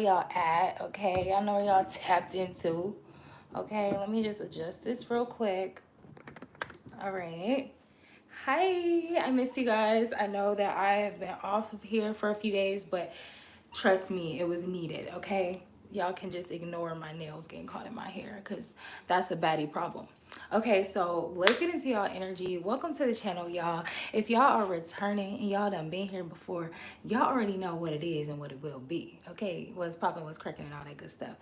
y'all at, okay? I know where y'all tapped into. Okay, let me just adjust this real quick. All right. Hi, I miss you guys. I know that I have been off of here for a few days, but trust me, it was needed, okay? Y'all can just ignore my nails getting caught in my hair because that's a baddie problem. Okay, so let's get into y'all energy. Welcome to the channel, y'all. If y'all are returning and y'all done been here before, y'all already know what it is and what it will be. Okay, what's popping, what's cracking, and all that good stuff.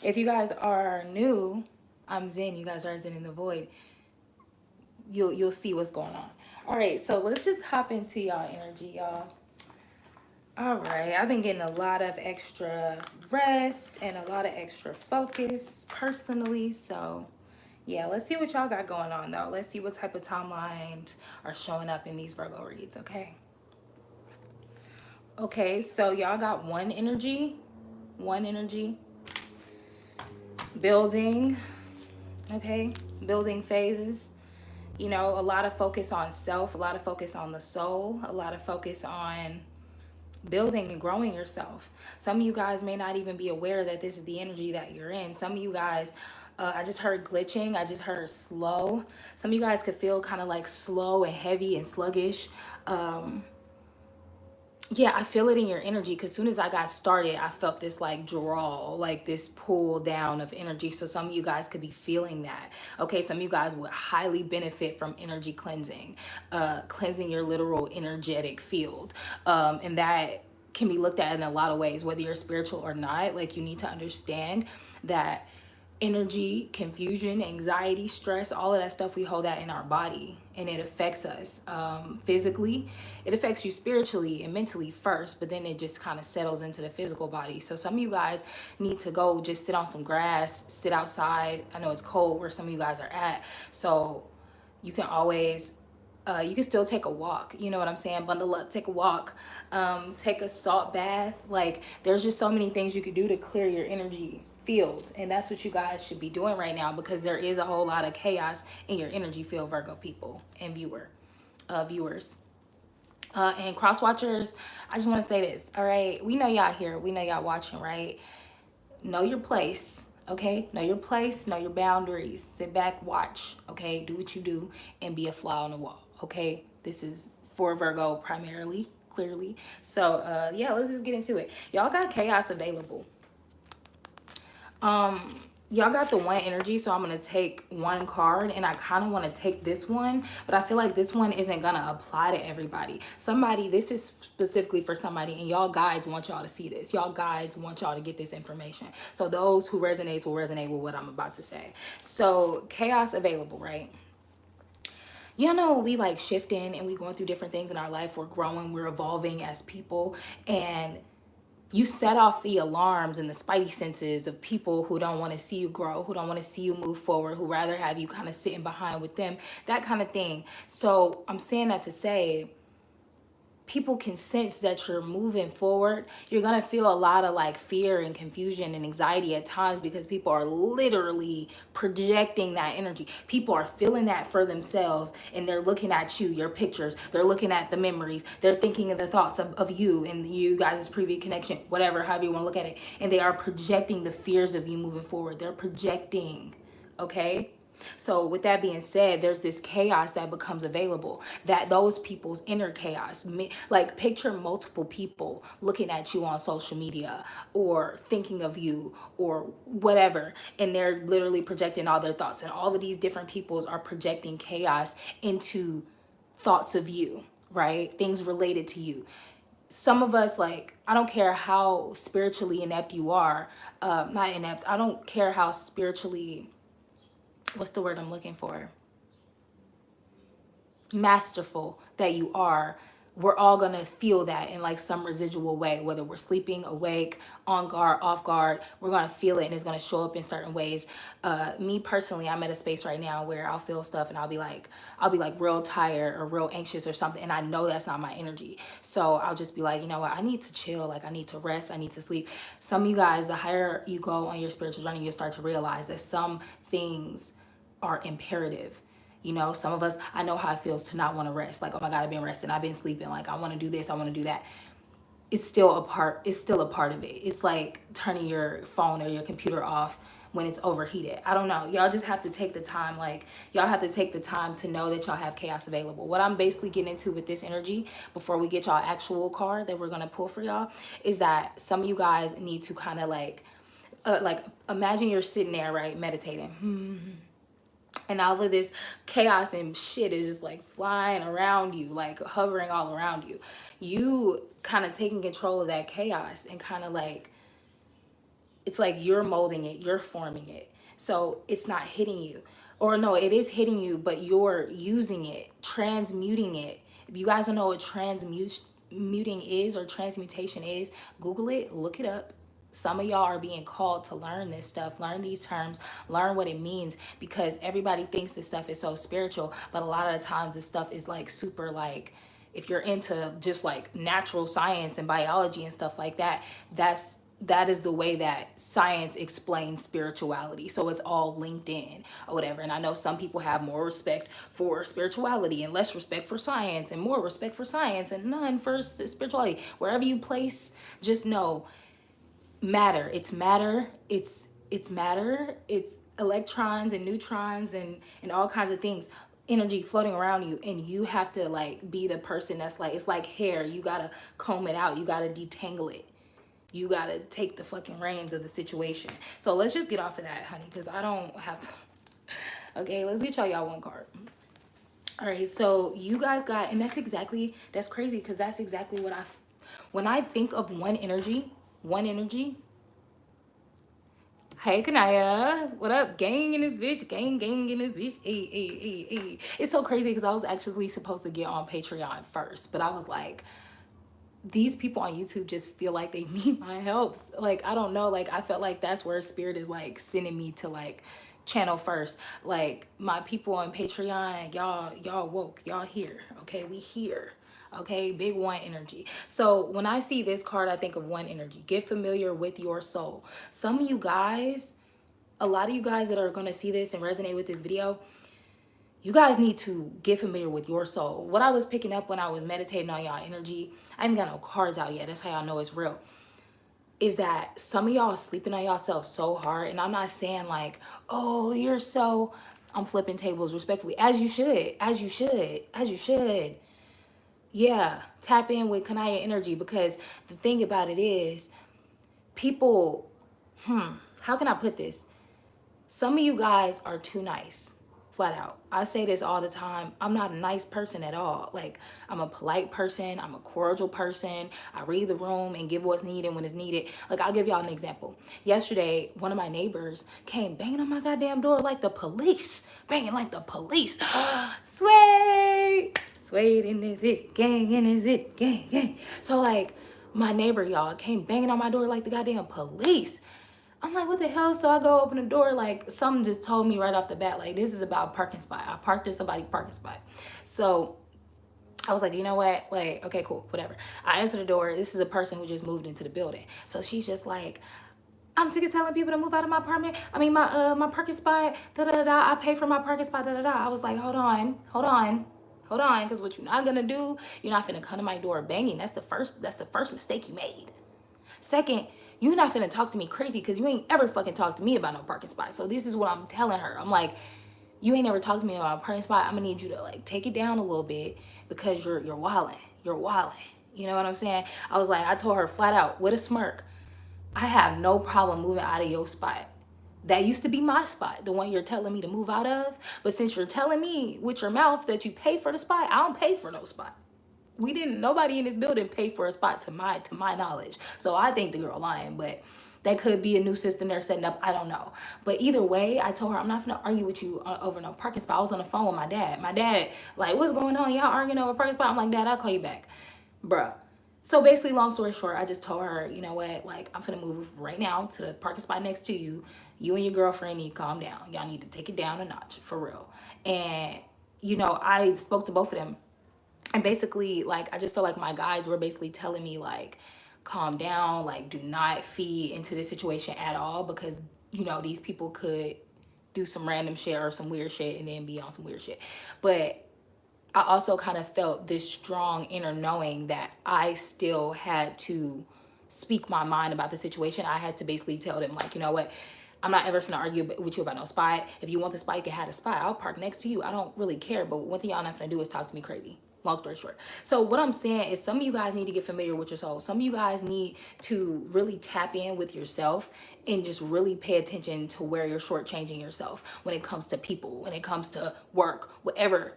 If you guys are new, I'm Zen. You guys are Zen in the Void. You'll see what's going on. All right, so let's just hop into y'all energy, y'all. All right, I've been getting a lot of extra rest and a lot of extra focus personally. So, yeah, let's see what y'all got going on though. Let's see what type of timelines are showing up in these Virgo reads, okay? Okay, so y'all got one energy, building, okay? Building phases. You know, a lot of focus on self, a lot of focus on the soul, a lot of focus on building and growing yourself. Some of you guys may not even be aware that this is the energy that you're in. Some of you guys, I just heard glitching. I just heard slow. Some of you guys could feel kind of like slow and heavy and sluggish. Yeah, I feel it in your energy because soon as I got started, I felt this like draw, like this pull down of energy. So some of you guys could be feeling that. Okay, some of you guys would highly benefit from energy cleansing, cleansing your literal energetic field. And that can be looked at in a lot of ways, whether you're spiritual or not. Like you need to understand that energy, confusion, anxiety, stress, all of that stuff, we hold that in our body and it affects us physically. It affects you spiritually and mentally first, but then it just kind of settles into the physical body. So some of you guys need to go just sit on some grass, sit outside. I know it's cold where some of you guys are at. So you can always you can still take a walk, you know what I'm saying? Bundle up, take a walk, take a salt bath. Like there's just so many things you could do to clear your energy field, and that's what you guys should be doing right now because there is a whole lot of chaos in your energy field, Virgo people and viewers. And cross watchers, I just want to say this, all right? We know y'all here, we know y'all watching, right? Know your place, okay? Know your place, know your boundaries. Sit back, watch, okay? Do what you do and be a fly on the wall, okay? This is for Virgo primarily, clearly. So, yeah, let's just get into it. Y'all got chaos available. Y'all got the one energy, so I'm gonna take one card, and I kind of want to take this one, but I feel like this one isn't gonna apply to everybody. Somebody, this is specifically for somebody, and y'all guides want y'all to see this. Y'all guides want y'all to get this information. So those who resonates will resonate with what I'm about to say. So chaos available, right? Y'all know we like shifting and we going through different things in our life. We're growing, we're evolving as people, and you set off the alarms and the spidey senses of people who don't want to see you grow, who don't want to see you move forward, who rather have you kind of sitting behind with them, that kind of thing. So I'm saying that to say people can sense that you're moving forward. You're going to feel a lot of like fear and confusion and anxiety at times because people are literally projecting that energy. People are feeling that for themselves and they're looking at you, your pictures. They're looking at the memories. They're thinking of the thoughts of you and you guys' previous connection, whatever, however you want to look at it. And they are projecting the fears of you moving forward. They're projecting, okay? So with that being said, there's this chaos that becomes available, that those people's inner chaos, like picture multiple people looking at you on social media or thinking of you or whatever, and they're literally projecting all their thoughts, and all of these different peoples are projecting chaos into thoughts of you, right? Things related to you. Some of us, like, I don't care how spiritually inept you are, not inept, I don't care how spiritually, what's the word I'm looking for? Masterful that you are, we're all gonna feel that in like some residual way, whether we're sleeping, awake, on guard, off guard, we're gonna feel it and it's gonna show up in certain ways. Me personally, I'm at a space right now where I'll feel stuff and I'll be like real tired or real anxious or something, and I know that's not my energy. So I'll just be like, you know what, I need to chill, like I need to rest, I need to sleep. Some of you guys, the higher you go on your spiritual journey, you start to realize that some things are imperative. You know, some of us, I know how it feels to not want to rest. Like, oh my God, I've been resting, I've been sleeping. Like, I want to do this, I want to do that. it's still a part of it. It's like turning your phone or your computer off when it's overheated. I don't know. Y'all just have to take the time, like y'all have to take the time to know that y'all have chaos available. What I'm basically getting into with this energy before we get y'all actual card that we're gonna pull for y'all is that some of you guys need to kind of like imagine you're sitting there, right, meditating. And all of this chaos and shit is just like flying around you, like hovering all around you. You kind of taking control of that chaos and kind of like, it's like you're molding it, you're forming it. So it's not hitting you. Or no, it is hitting you, but you're using it, transmuting it. If you guys don't know what transmuting is or transmutation is, Google it, look it up. Some of y'all are being called to learn this stuff, learn these terms, learn what it means, because everybody thinks this stuff is so spiritual, but a lot of the times this stuff is like super like, if you're into just like natural science and biology and stuff like that, that is the way that science explains spirituality. So it's all linked in or whatever. And I know some people have more respect for spirituality and less respect for science and more respect for science and none for spirituality. Wherever you place, just know matter. It's matter. It's matter. It's electrons and neutrons and all kinds of things, energy floating around you, and you have to like be the person that's like, it's like hair. You gotta comb it out. You gotta detangle it. You gotta take the fucking reins of the situation. So let's just get off of that, honey, because I don't have to. Okay, let's get y'all one card. All right, so you guys got, and that's crazy because that's exactly what when I think of one energy, hey, Kanaya, what up? Gang in this bitch, gang in this bitch. Hey. It's so crazy because I was actually supposed to get on Patreon first, but I was like, these people on YouTube just feel like they need my help. Like, I don't know, like I felt like that's where spirit is like sending me to like channel first. Like my people on Patreon, y'all woke, y'all here. Okay, we here. Okay, big one energy. So when I see this card, I think of one energy. Get familiar with your soul. Some of you guys, a lot of you guys that are going to see this and resonate with this video, you guys need to get familiar with your soul. What I was picking up when I was meditating on y'all energy, I haven't got no cards out yet, that's how y'all know it's real, is that some of y'all are sleeping on yourself so hard. And I'm not saying like, oh, you're so, I'm flipping tables respectfully, as you should. Yeah, tap in with Kanaya energy, because the thing about it is, people, how can I put this? Some of you guys are too nice, flat out. I say this all the time. I'm not a nice person at all. Like, I'm a polite person. I'm a cordial person. I read the room and give what's needed when it's needed. Like, I'll give y'all an example. Yesterday, one of my neighbors came banging on my goddamn door like the police. Banging like the police. Sway! Swayed in this it, gang in this it, gang. So, like, my neighbor, y'all, came banging on my door like the goddamn police. I'm like, what the hell? So I go open the door, like something just told me right off the bat, like this is about a parking spot. I parked in somebody's parking spot. So I was like, you know what? Like, okay, cool, whatever. I answer the door. This is a person who just moved into the building. So she's just like, I'm sick of telling people to move out of my apartment. I mean, my parking spot, da-da-da-da. I pay for my parking spot, da-da-da. I was like, hold on. Because what you're not gonna do, you're not finna come to my door banging. That's the first mistake you made. Second, you not finna talk to me crazy because you ain't ever fucking talked to me about no parking spot. So this is what I'm telling her. I'm like, you ain't never talked to me about a parking spot. I'm gonna need you to like take it down a little bit because you're wilding. You're wilding. You know what I'm saying? I was like, I told her flat out with a smirk, I have no problem moving out of your spot. That used to be my spot, the one you're telling me to move out of. But since you're telling me with your mouth that you pay for the spot, I don't pay for no spot. Nobody in this building paid for a spot to my knowledge. So I think the girl lying, but that could be a new system they're setting up. I don't know. But either way, I told her, I'm not gonna argue with you over no parking spot. I was on the phone with my dad. My dad, like, what's going on? Y'all arguing over a parking spot? I'm like, Dad, I'll call you back. Bruh. So basically, long story short, I just told her, you know what, like, I'm gonna move right now to the parking spot next to you. You and your girlfriend need to calm down. Y'all need to take it down a notch, for real. And, you know, I spoke to both of them. And basically, like, I just felt like my guys were basically telling me, like, calm down, like, do not feed into this situation at all, because, you know, these people could do some random shit or some weird shit and then be on some weird shit. But I also kind of felt this strong inner knowing that I still had to speak my mind about the situation. I had to basically tell them, like, you know what? I'm not ever gonna argue with you about no spot. If you want the spot, you can have the spot. I'll park next to you. I don't really care. But one thing y'all not gonna do is talk to me crazy. Long story short. So what I'm saying is some of you guys need to get familiar with your soul. Some of you guys need to really tap in with yourself and just really pay attention to where you're shortchanging yourself when it comes to people, when it comes to work, whatever.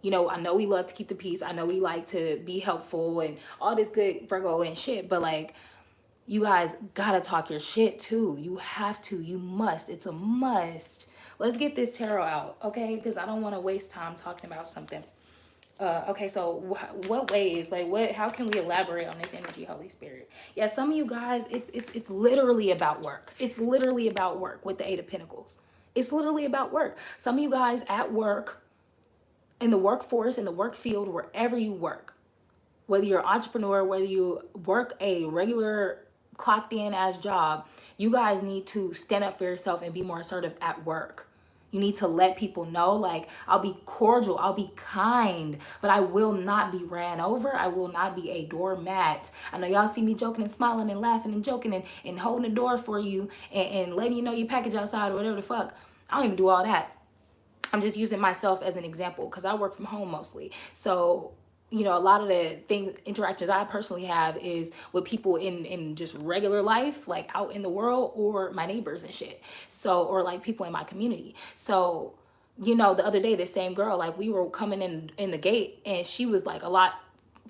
You know, I know we love to keep the peace. I know we like to be helpful and all this good Virgo and shit, but like, you guys gotta talk your shit too. You have to, you must. It's a must. Let's get this tarot out, okay? Because I don't want to waste time talking about something. Okay, so what ways, like, what? How can we elaborate on this energy, Holy Spirit? Yeah, some of you guys, it's literally about work. It's literally about work with the Eight of Pentacles. It's literally about work. Some of you guys at work, in the workforce, in the work field, wherever you work, whether you're an entrepreneur, whether you work a regular clocked in as job, you guys need to stand up for yourself and be more assertive at work. You need to let people know, like, I'll be cordial, I'll be kind, but I will not be ran over. I will not be a doormat. I know y'all see me joking and smiling and laughing and joking and holding the door for you and letting you know your package outside or whatever the fuck. I don't even do all that. I'm just using myself as an example because I work from home mostly. So, you know, a lot of the interactions I personally have is with people in just regular life, like out in the world, or my neighbors and shit. So, or like people in my community. So, you know, the other day, the same girl, like we were coming in the gate and she was like a lot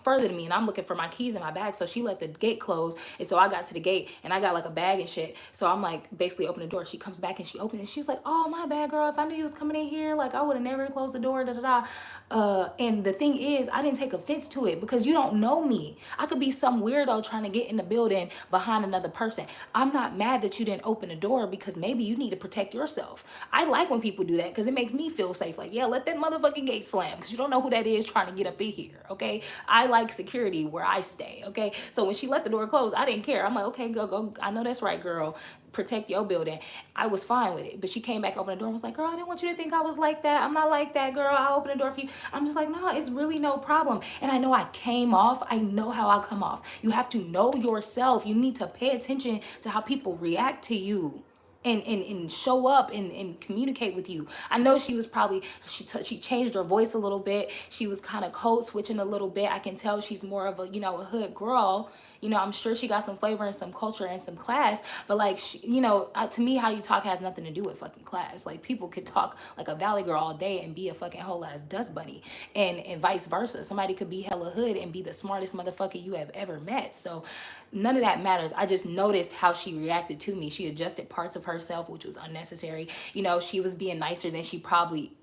further than me, and I'm looking for my keys in my bag, so she let the gate close, and so I got to the gate and I got like a bag and shit, so I'm like basically opening the door. She comes back and she opens and she's like, oh my bad, girl, if I knew you was coming in here, like I would have never closed the door, and the thing is, I didn't take offense to it because you don't know me. I could be some weirdo trying to get in the building behind another person. I'm not mad that you didn't open the door because maybe you need to protect yourself. I like when people do that because it makes me feel safe, like, yeah, let that motherfucking gate slam because you don't know who that is trying to get up in here. Okay, I like security where I stay. Okay, so when she let the door close, I didn't care. I'm like, okay, go. I know that's right, girl. Protect your building. I was fine with it. But she came back, opened the door, and was like, girl, I didn't want you to think I was like that. I'm not like that, girl. I'll open the door for you. I'm just like, no, it's really no problem. And I know I came off. I know how I come off. You have to know yourself. You need to pay attention to how people react to you. And show up and communicate with you. I know she was probably, she changed her voice a little bit. She was kind of code switching a little bit. I can tell she's more of a, you know, a hood girl. You know, I'm sure she got some flavor and some culture and some class, but like, she, you know, to me, how you talk has nothing to do with fucking class. Like, people could talk like a valley girl all day and be a fucking whole ass dust bunny, and vice versa. Somebody could be hella hood and be the smartest motherfucker you have ever met. So none of that matters. I just noticed how she reacted to me. She adjusted parts of herself, which was unnecessary. You know, she was being nicer than she probably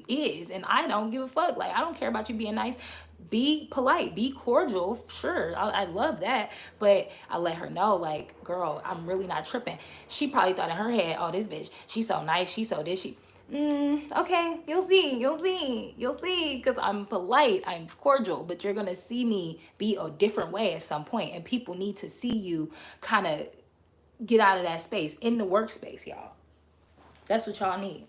is, and I don't give a fuck. Like, I don't care about you being nice. Be polite, be cordial, sure, I love that, but I let her know, like, girl, I'm really not tripping. She probably thought in her head, oh, this bitch, she's so nice, she's so this, okay, you'll see, because I'm polite, I'm cordial, but you're gonna see me be a different way at some point, and people need to see you kind of get out of that space in the workspace, y'all. That's what y'all need.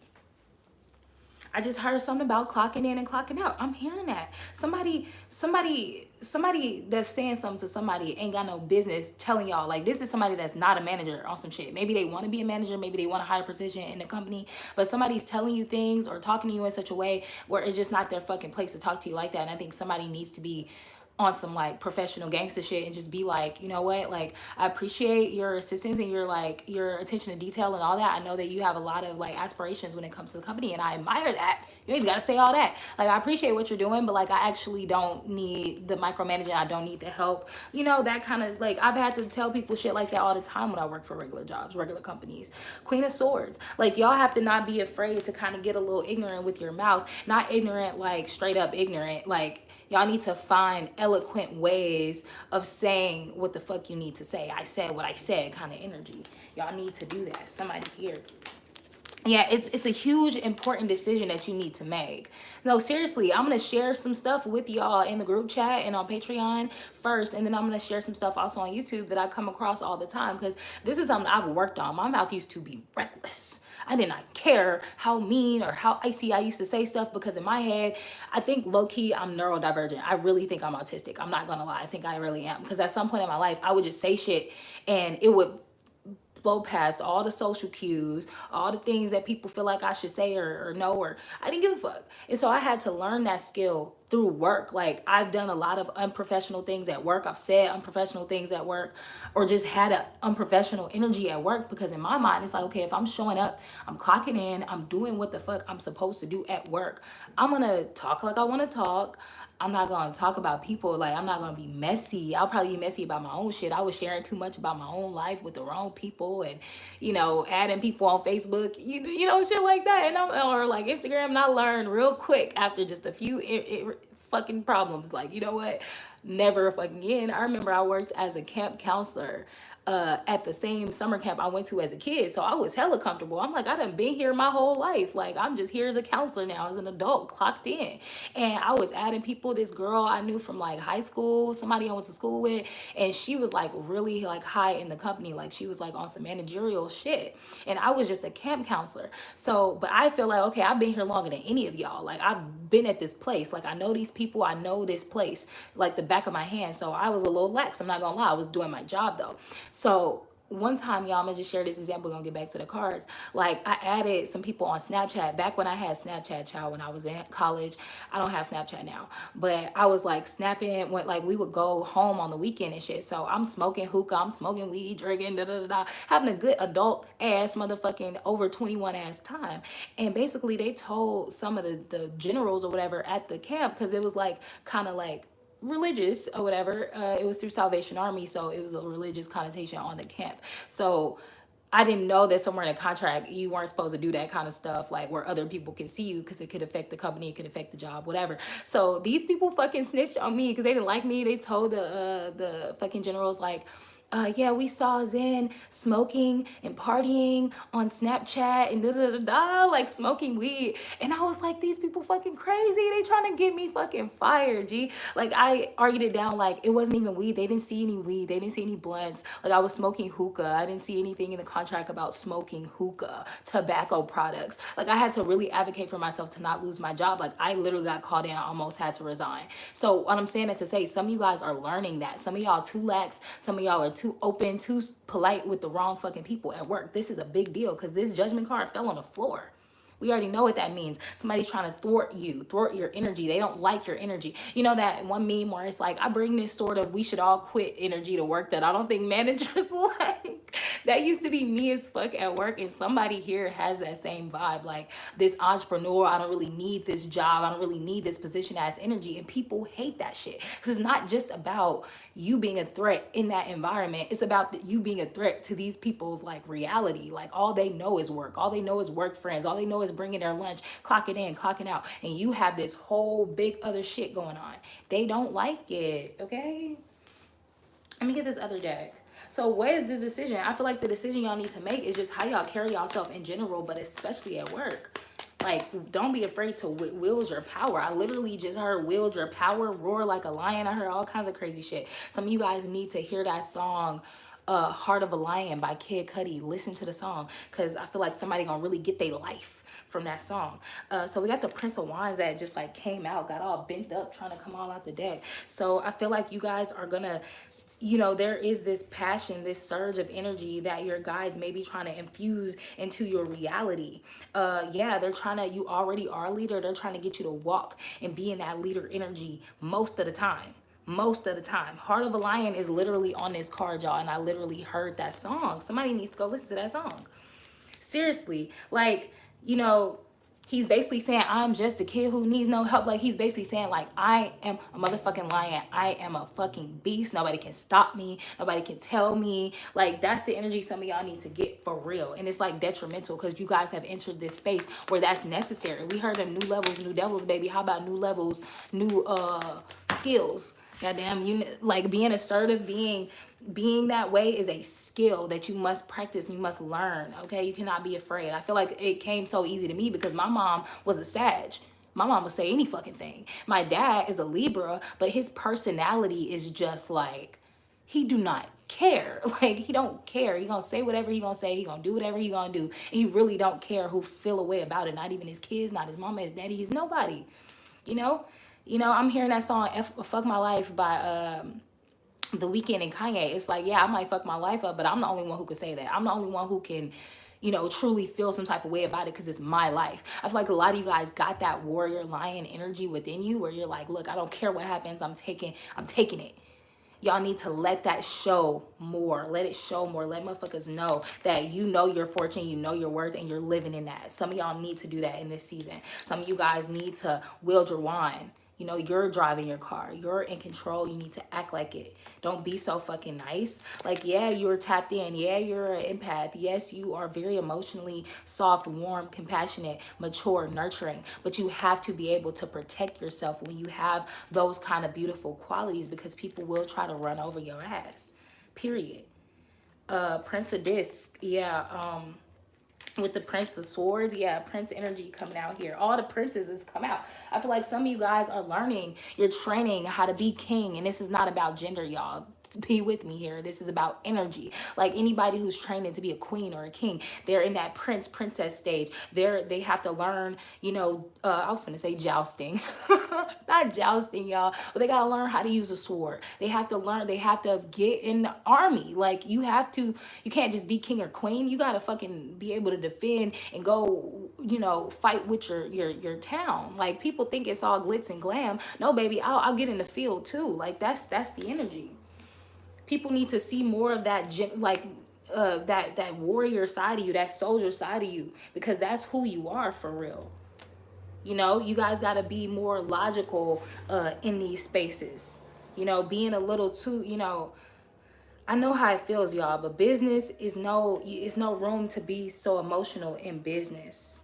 I just heard something about clocking in and clocking out. I'm hearing that. Somebody that's saying something to somebody ain't got no business telling y'all. Like, this is somebody that's not a manager on some shit. Maybe they want to be a manager. Maybe they want a higher position in the company. But somebody's telling you things or talking to you in such a way where it's just not their fucking place to talk to you like that. And I think somebody needs to be on some like professional gangster shit and just be like, you know what, like, I appreciate your assistance and your attention to detail and all that. I know that you have a lot of like aspirations when it comes to the company, and I admire that. You ain't gotta say all that. Like, I appreciate what you're doing, but like, I actually don't need the micromanaging. I don't need the help, you know, that kind of, like, I've had to tell people shit like that all the time when I work for regular jobs, regular companies. Queen of Swords, like, y'all have to not be afraid to kind of get a little ignorant with your mouth. Not ignorant like straight up ignorant, like, y'all need to find eloquent ways of saying what the fuck you need to say. I said what I said kind of energy. Y'all need to do that. Somebody here. Yeah, it's a huge important decision that you need to make. No, seriously, I'm gonna share some stuff with y'all in the group chat and on Patreon first, and then I'm gonna share some stuff also on YouTube that I come across all the time, because this is something I've worked on. My mouth used to be reckless. I did not care how mean or how icy I used to say stuff, because in my head, I think low-key I'm neurodivergent. I really think I'm autistic. I'm not gonna lie. I think I really am, because at some point in my life I would just say shit and it would blow past all the social cues, all the things that people feel like I should say or know, or I didn't give a fuck. And so I had to learn that skill through work. Like, I've done a lot of unprofessional things at work. I've said unprofessional things at work, or just had an unprofessional energy at work, because in my mind it's like, okay, if I'm showing up, I'm clocking in, I'm doing what the fuck I'm supposed to do at work. I'm gonna talk like I want to talk. I'm not gonna talk about people, like, I'm not gonna be messy. I'll probably be messy about my own shit. I was sharing too much about my own life with the wrong people, and adding people on Facebook, shit like that, and or like Instagram. And I learned real quick after just a few fucking problems, like, you know what, never fucking again. I remember I worked as a camp counselor at the same summer camp I went to as a kid. So I was hella comfortable. I'm like, I done been here my whole life. Like, I'm just here as a counselor now, as an adult, clocked in. And I was adding people. This girl I knew from like high school, somebody I went to school with, and she was like really like high in the company. Like, she was like on some managerial shit. And I was just a camp counselor. So, but I feel like, okay, I've been here longer than any of y'all. Like, I've been at this place. Like, I know these people. I know this place like the back of my hand. So I was a little lax. I'm not gonna lie. I was doing my job though. So one time, y'all, I'm gonna just share this example. We're gonna get back to the cards. Like, I added some people on Snapchat back when I had Snapchat, child, when I was in college. I don't have Snapchat now, but I was like snapping when, like, we would go home on the weekend and shit. So I'm smoking hookah, I'm smoking weed, drinking, having a good adult ass motherfucking over 21 ass time. And basically they told some of the generals or whatever at the camp, because it was like kind of like religious or whatever. It was through Salvation Army, so it was a religious connotation on the camp. So I didn't know that somewhere in the contract you weren't supposed to do that kind of stuff, like where other people can see you, because it could affect the company, it could affect the job, whatever. So these people fucking snitched on me because they didn't like me. They told the fucking generals, like, yeah, we saw Zen smoking and partying on Snapchat and like smoking weed. And I was like, these people fucking crazy. They trying to get me fucking fired, G. Like, I argued it down like it wasn't even weed. They didn't see any weed. They didn't see any blunts. Like, I was smoking hookah. I didn't see anything in the contract about smoking hookah, tobacco products. Like, I had to really advocate for myself to not lose my job. Like, I literally got called in. I almost had to resign. So what I'm saying that to say, some of you guys are learning that. Some of y'all too lax. Some of y'all are too open, too polite with the wrong fucking people at work. This is a big deal, because this judgment card fell on the floor. We already know what that means. Somebody's trying to thwart you, thwart your energy. They don't like your energy. You know that one meme where it's like, I bring this sort of we should all quit energy to work that I don't think managers like. That used to be me as fuck at work, and somebody here has that same vibe. Like, this entrepreneur, I don't really need this job. I don't really need this position as energy. And people hate that shit, because it's not just about you being a threat in that environment. It's about you being a threat to these people's like reality. Like, all they know is work. All they know is work friends. All they know is bringing their lunch, clocking in, clocking out. And you have this whole big other shit going on. They don't like it, okay? Let me get this other deck. So what is this decision? I feel like the decision y'all need to make is just how y'all carry yourself in general, but especially at work. Like, don't be afraid to wield your power. I literally just heard wield your power, roar like a lion. I heard all kinds of crazy shit. Some of you guys need to hear that song, Heart of a Lion by Kid Cudi. Listen to the song, because I feel like somebody gonna really get their life from that song. So we got the Prince of Wands that just like came out, got all bent up, trying to come all out the deck. So I feel like you guys are gonna, there is this passion, this surge of energy that your guys may be trying to infuse into your reality. Yeah, they're trying to, you already are a leader. They're trying to get you to walk and be in that leader energy most of the time. Most of the time. Heart of a Lion is literally on this card, y'all. And I literally heard that song. Somebody needs to go listen to that song. Seriously. Like, he's basically saying, I'm just a kid who needs no help. Like, he's basically saying, like, I am a motherfucking lion. I am a fucking beast. Nobody can stop me. Nobody can tell me. Like, that's the energy some of y'all need to get for real. And it's like detrimental, because you guys have entered this space where that's necessary. We heard of new levels, new devils, baby. How about new levels, new skills? Goddamn, you like being assertive, being that way is a skill that you must practice and you must learn. Okay, you cannot be afraid. I feel like it came so easy to me because my mom was a Sag. My mom would say any fucking thing. My dad is a Libra, but his personality is just like he do not care. Like he don't care. He gonna say whatever he gonna say. He gonna do whatever he gonna do. And he really don't care who feel a way about it. Not even his kids, not his mama, his daddy, he's nobody. You know? I'm hearing that song Fuck My Life by The Weeknd and Kanye. It's like, yeah, I might fuck my life up, but I'm the only one who could say that. I'm the only one who can, truly feel some type of way about it because it's my life. I feel like a lot of you guys got that warrior lion energy within you where you're like, look, I don't care what happens. I'm taking it. Y'all need to let that show more. Let it show more. Let motherfuckers know that you know your fortune, you know your worth, and you're living in that. Some of y'all need to do that in this season. Some of you guys need to wield your wand. You're driving your car. You're in control. You need to act like it. Don't be so fucking nice. Like, yeah, you're tapped in. Yeah, you're an empath. Yes, you are very emotionally soft, warm, compassionate, mature, nurturing. But you have to be able to protect yourself when you have those kind of beautiful qualities because people will try to run over your ass. Period. Prince of Disc. Yeah, with the Prince of Swords, yeah, Prince energy coming out here. All the princesses come out. I feel like some of you guys are learning, you're training how to be king, and this is not about gender, y'all. Be with me here. This is about energy. Like anybody who's training to be a queen or a king, they're in that princess stage. They have to learn, I was gonna say jousting. Not jousting, y'all, but they gotta learn how to use a sword. They have to learn, they have to get in the army. Like you can't just be king or queen. You gotta fucking be able to defend and go, fight with your town. Like people think it's all glitz and glam. No, baby, I'll get in the field too. Like that's the energy. People need to see more of that, that warrior side of you, that soldier side of you, because that's who you are for real. You guys got to be more logical in these spaces. Being a little too, I know how it feels, y'all, but business is it's no room to be so emotional in business.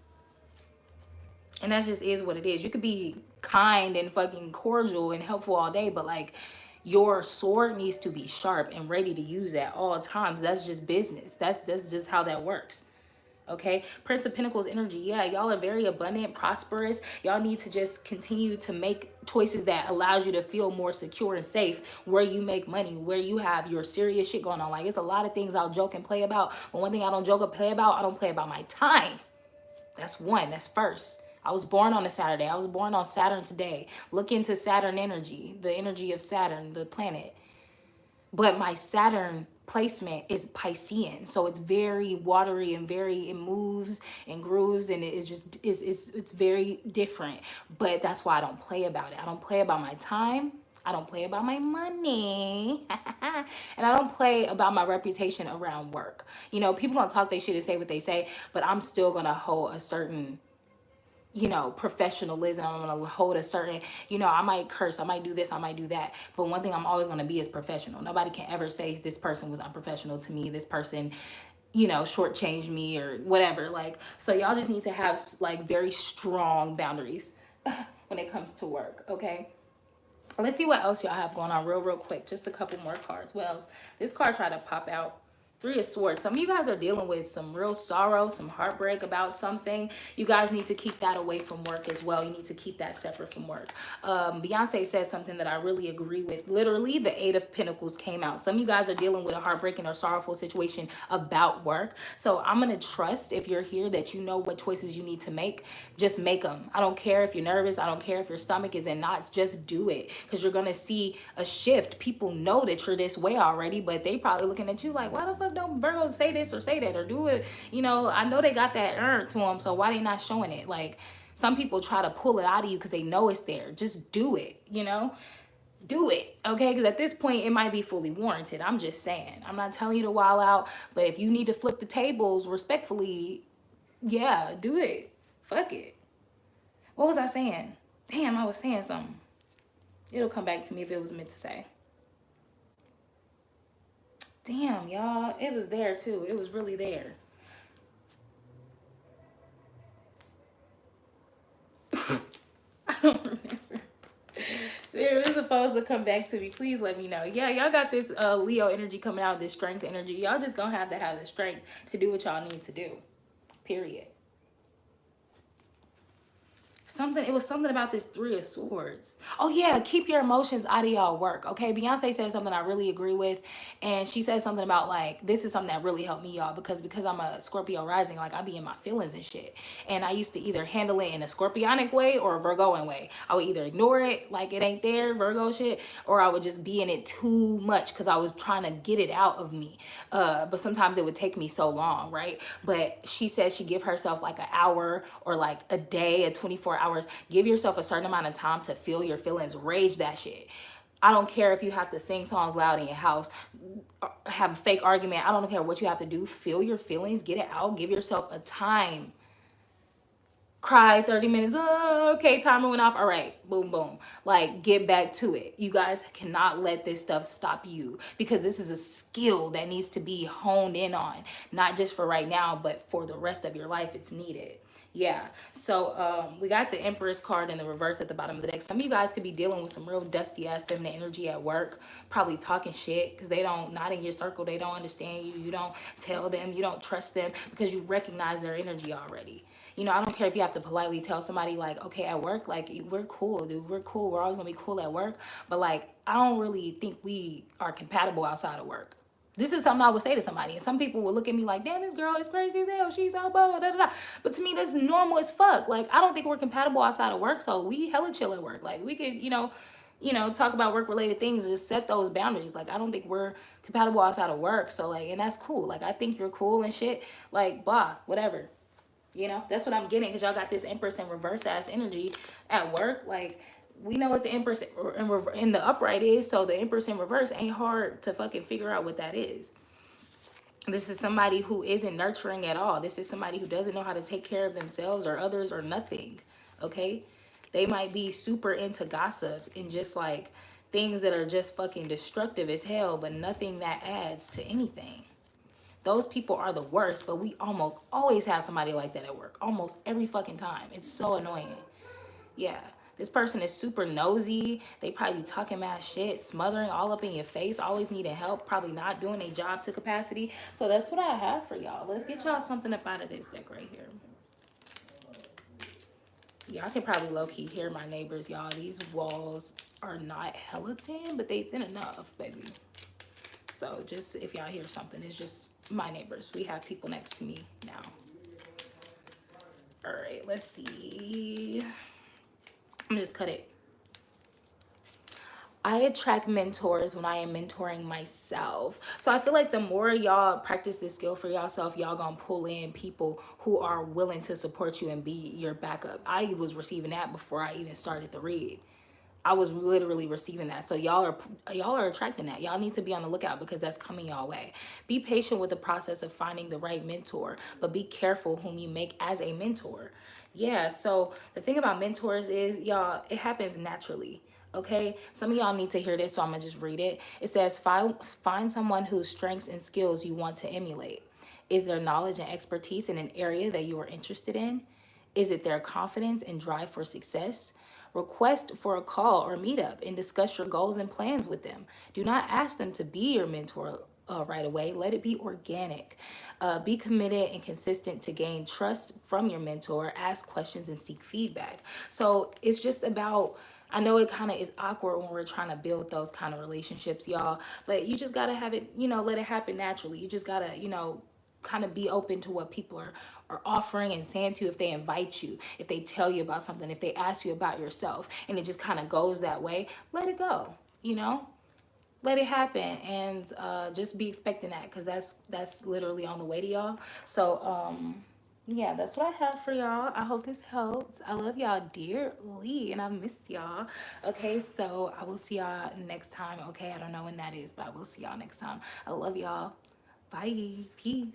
And that just is what it is. You could be kind and fucking cordial and helpful all day, but like your sword needs to be sharp and ready to use at all times. That's just business. That's just how that works. Okay, Prince of Pentacles energy. Yeah, y'all are very abundant, prosperous. Y'all need to just continue to make choices that allows you to feel more secure and safe where you make money, where you have your serious shit going on. Like it's a lot of things I'll joke and play about, but one thing I don't joke or play about, I don't play about my time. That's one. That's first. I was born on a Saturday. I was born on Saturn today. Look into Saturn energy, the energy of Saturn, the planet. But my Saturn placement is Piscean, so it's very watery and it moves and grooves, and it's very different. But that's why I don't play about it. I don't play about my time. I don't play about my money. And I don't play about my reputation around work. People gonna talk their shit and say what they say, but I'm still gonna hold a certain professionalism. I'm gonna hold a certain, I might curse, I might do this, I might do that. But one thing I'm always gonna be is professional. Nobody can ever say this person was unprofessional to me, this person, shortchanged me or whatever. Like, so y'all just need to have like very strong boundaries when it comes to work, okay? Let's see what else y'all have going on real quick. Just a couple more cards. What else? This card tried to pop out. Three of Swords. Some of you guys are dealing with some real sorrow, some heartbreak about something. You guys need to keep that away from work as well. You need to keep that separate from work. Beyonce said something that I really agree with. Literally, the Eight of Pentacles came out. Some of you guys are dealing with a heartbreaking or sorrowful situation about work. So I'm going to trust, if you're here, that you know what choices you need to make. Just make them. I don't care if you're nervous. I don't care if your stomach is in knots. Just do it, because you're going to see a shift. People know that you're this way already, but they probably looking at you like, why the fuck don't Virgo say this or say that or do it? I know they got that to them, so why they not showing it? Like, some people try to pull it out of you because they know it's there. Just do it, do it, okay? Because at this point, it might be fully warranted. I'm just saying. I'm not telling you to wild out, but if you need to flip the tables respectfully, yeah, do it. Fuck it. What was I saying? Damn, I was saying something. It'll come back to me if it was meant to say. Damn, y'all. It was there, too. It was really there. I don't remember. Spirit is supposed to come back to me. Please let me know. Yeah, y'all got this Leo energy coming out, this strength energy. Y'all just gonna have to have the strength to do what y'all need to do. Period. Something, it was something about this Three of Swords. Oh yeah, keep your emotions out of y'all work. Okay, Beyonce said something I really agree with, and she said something about like, this is something that really helped me, y'all, because I'm a Scorpio rising, like I be in my feelings and shit, and I used to either handle it in a Scorpionic way or a Virgoan way. I would either ignore it like it ain't there, Virgo shit, or I would just be in it too much because I was trying to get it out of me. But sometimes it would take me so long, right? But she said she give herself like an hour or like a day, a 24 hours. Give yourself a certain amount of time to feel your feelings, rage that shit. I don't care if you have to sing songs loud in your house, have a fake argument. I don't care what you have to do. Feel your feelings, get it out, give yourself a time. Cry 30 minutes. Oh, okay, timer went off. All right, boom, boom. Like, get back to it. You guys cannot let this stuff stop you because this is a skill that needs to be honed in on, not just for right now, but for the rest of your life. It's needed. Yeah, so we got the Empress card in the reverse at the bottom of the deck. Some of you guys could be dealing with some real dusty ass feminine energy at work, probably talking shit because they don't, not in your circle, they don't understand you, you don't tell them, you don't trust them because you recognize their energy already. You know, I don't care if you have to politely tell somebody like, okay, at work, like, we're cool, dude, we're cool, we're always gonna be cool at work, but like, I don't really think we are compatible outside of work. This is something I would say to somebody, and some people will look at me like, damn, this girl is crazy as hell, she's so bold, da, da, da. But to me, that's normal as fuck. Like, I don't think we're compatible outside of work, so we hella chill at work. Like, we could, talk about work-related things, just set those boundaries. Like, I don't think we're compatible outside of work, so, like, and that's cool. Like, I think you're cool and shit, like, blah, whatever. You know, that's what I'm getting, because y'all got this Empress in reverse ass energy at work. Like, we know what the Empress in the upright is, so the Empress in reverse ain't hard to fucking figure out what that is. This is somebody who isn't nurturing at all. This is somebody who doesn't know how to take care of themselves or others or nothing, okay? They might be super into gossip and just like things that are just fucking destructive as hell, but nothing that adds to anything. Those people are the worst, but we almost always have somebody like that at work. Almost every fucking time. It's so annoying. Yeah. This person is super nosy. They probably be talking mad shit, smothering all up in your face, always needing help, probably not doing a job to capacity. So that's what I have for y'all. Let's get y'all something up out of this deck right here. Y'all can probably low-key hear my neighbors, y'all. These walls are not hella thin, but they thin enough, baby. So just if y'all hear something, it's just my neighbors. We have people next to me now. All right, let's see. I'm just cut it. I attract mentors when I am mentoring myself. So I feel like the more y'all practice this skill for yourself, y'all gonna pull in people who are willing to support you and be your backup. I was receiving that before I even started to read. I was literally receiving that. So y'all are attracting that. Y'all need to be on the lookout because that's coming y'all way. Be patient with the process of finding the right mentor, but be careful whom you make as a mentor. Yeah, so the thing about mentors is, y'all, it happens naturally. Okay, some of y'all need to hear this, so I'm gonna just read it. It says, find someone whose strengths and skills you want to emulate. Is their knowledge and expertise in an area that you are interested in? Is it their confidence and drive for success? Request for a call or meetup and discuss your goals and plans with them. Do not ask them to be your mentor right away. Let it be organic. Be committed and consistent to gain trust from your mentor. Ask questions and seek feedback. So it's just about, I know it kind of is awkward when we're trying to build those kind of relationships, y'all, but you just got to have it, let it happen naturally. You just got to, kind of be open to what people are offering and saying to you. If they invite you, if they tell you about something, if they ask you about yourself, and it just kind of goes that way, let it go, let it happen, and just be expecting that, because that's literally on the way to y'all. So yeah, that's what I have for y'all. I hope this helps. I love y'all dearly and I missed y'all. Okay, so I will see y'all next time. Okay, I don't know when that is, but I will see y'all next time. I love y'all. Bye. Peace.